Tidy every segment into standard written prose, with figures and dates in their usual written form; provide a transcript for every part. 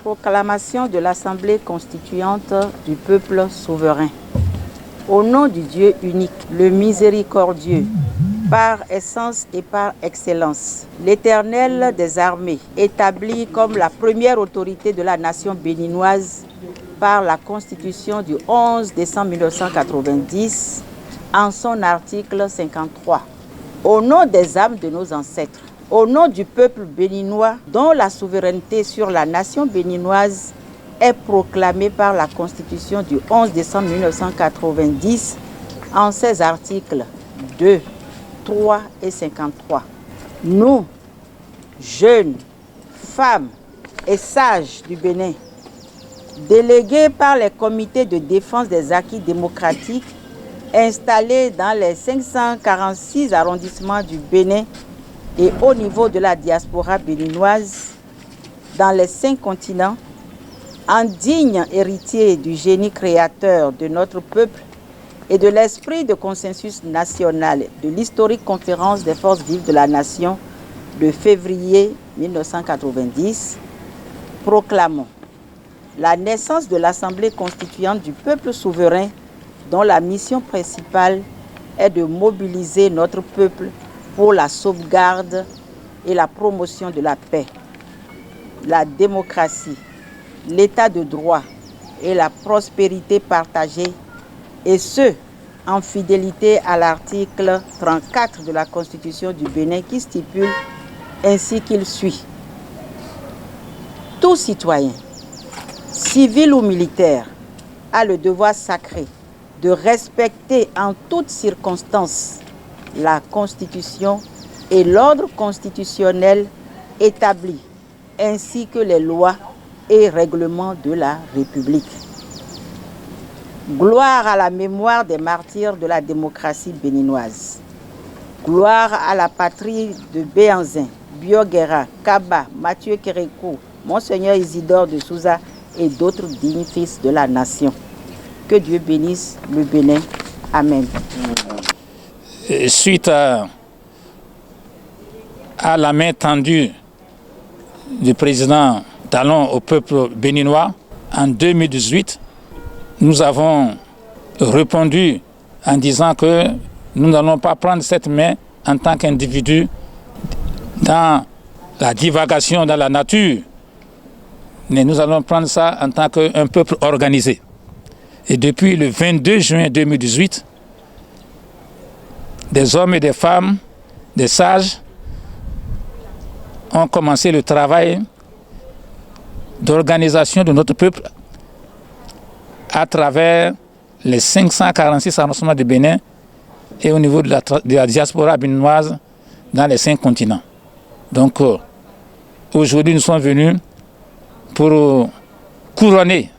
Proclamation de l'Assemblée constituante du peuple souverain. Au nom du Dieu unique, le miséricordieux, par essence et par excellence, l'Éternel des armées, établi comme la première autorité de la nation béninoise par la Constitution du 11 décembre 1990, en son article 53. Au nom des âmes de nos ancêtres, au nom du peuple béninois dont la souveraineté sur la nation béninoise est proclamée par la Constitution du 11 décembre 1990 en ses articles 2, 3 et 53. Nous, jeunes, femmes et sages du Bénin, délégués par les comités de défense des acquis démocratiques installés dans les 546 arrondissements du Bénin et au niveau de la diaspora béninoise, dans les 5 continents, en digne héritier du génie créateur de notre peuple et de l'esprit de consensus national de l'historique conférence des forces vives de la nation de février 1990, proclamons la naissance de l'Assemblée constituante du peuple souverain dont la mission principale est de mobiliser notre peuple pour la sauvegarde et la promotion de la paix, la démocratie, l'état de droit et la prospérité partagée, et ce, en fidélité à l'article 34 de la Constitution du Bénin qui stipule ainsi qu'il suit. Tout citoyen, civil ou militaire, a le devoir sacré de respecter en toutes circonstances la Constitution et l'ordre constitutionnel établi, ainsi que les lois et règlements de la République. Gloire à la mémoire des martyrs de la démocratie béninoise. Gloire à la patrie de Béhanzin, Bioguera, Kaba, Mathieu Kérékou, Monseigneur Isidore de Souza et d'autres dignes fils de la nation. Que Dieu bénisse le Bénin. Amen. Suite à la main tendue du président Talon au peuple béninois en 2018, nous avons répondu en disant que nous n'allons pas prendre cette main en tant qu'individu dans la divagation dans la nature, mais nous allons prendre ça en tant qu'un peuple organisé. Et depuis le 22 juin 2018, des hommes et des femmes, des sages, ont commencé le travail d'organisation de notre peuple à travers les 546 arrondissements de Bénin et au niveau de la diaspora béninoise dans les 5 continents. Donc aujourd'hui nous sommes venus pour couronner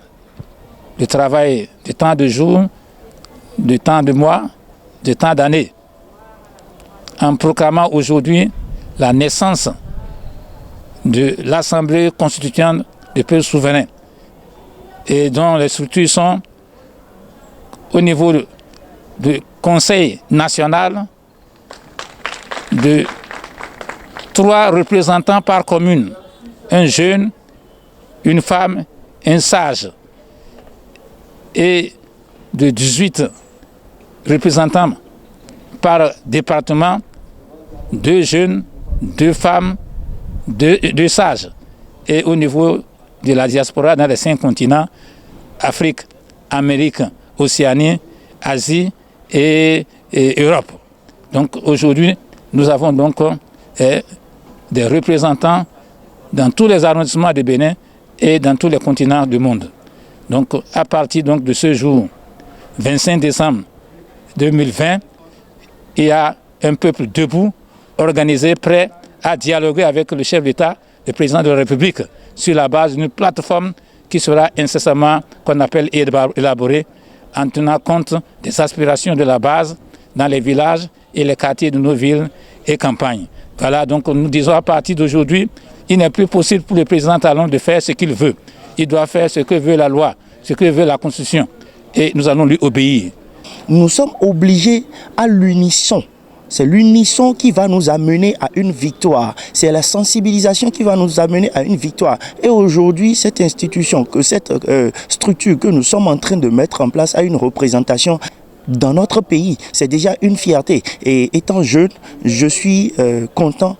le travail de tant de jours, de tant de mois, de tant d'années, en proclamant aujourd'hui la naissance de l'Assemblée constituante du peuple souverain, et dont les structures sont au niveau du Conseil national de 3 représentants par commune, un jeune, une femme, un sage, et de 18 représentants par département, 2 jeunes, 2 femmes, 2 sages. Et au niveau de la diaspora dans les 5 continents, Afrique, Amérique, Océanie, Asie et Europe. Donc aujourd'hui, nous avons donc des représentants dans tous les arrondissements de Bénin et dans tous les continents du monde. Donc à partir donc, de ce jour, 25 décembre 2020, il y a un peuple debout, organisé, prêt à dialoguer avec le chef d'État, le président de la République, sur la base d'une plateforme qui sera incessamment, qu'on appelle élaborée, en tenant compte des aspirations de la base dans les villages et les quartiers de nos villes et campagnes. Voilà, donc nous disons à partir d'aujourd'hui, il n'est plus possible pour le président Talon de faire ce qu'il veut. Il doit faire ce que veut la loi, ce que veut la Constitution. Et nous allons lui obéir. Nous sommes obligés à l'unisson. C'est l'unisson qui va nous amener à une victoire. C'est la sensibilisation qui va nous amener à une victoire. Et aujourd'hui, cette institution, cette structure que nous sommes en train de mettre en place a une représentation dans notre pays. C'est déjà une fierté. Et étant jeune, je suis content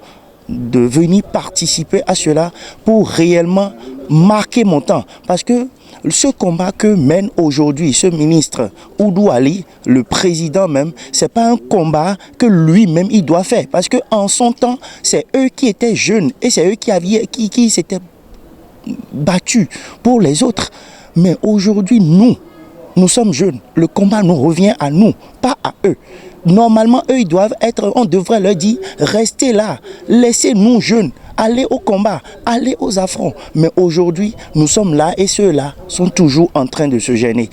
de venir participer à cela pour réellement marquer mon temps. Parce que ce combat que mène aujourd'hui ce ministre Oudou Ali, le président même, c'est pas un combat que lui-même il doit faire. Parce que en son temps, c'est eux qui étaient jeunes et c'est eux qui s'étaient battus pour les autres. Mais aujourd'hui, nous sommes jeunes. Le combat nous revient à nous, pas à eux. Normalement, eux, ils doivent être, on devrait leur dire, restez là, laissez-nous jeunes, allez au combat, allez aux affronts. Mais aujourd'hui, nous sommes là et ceux-là sont toujours en train de se gêner.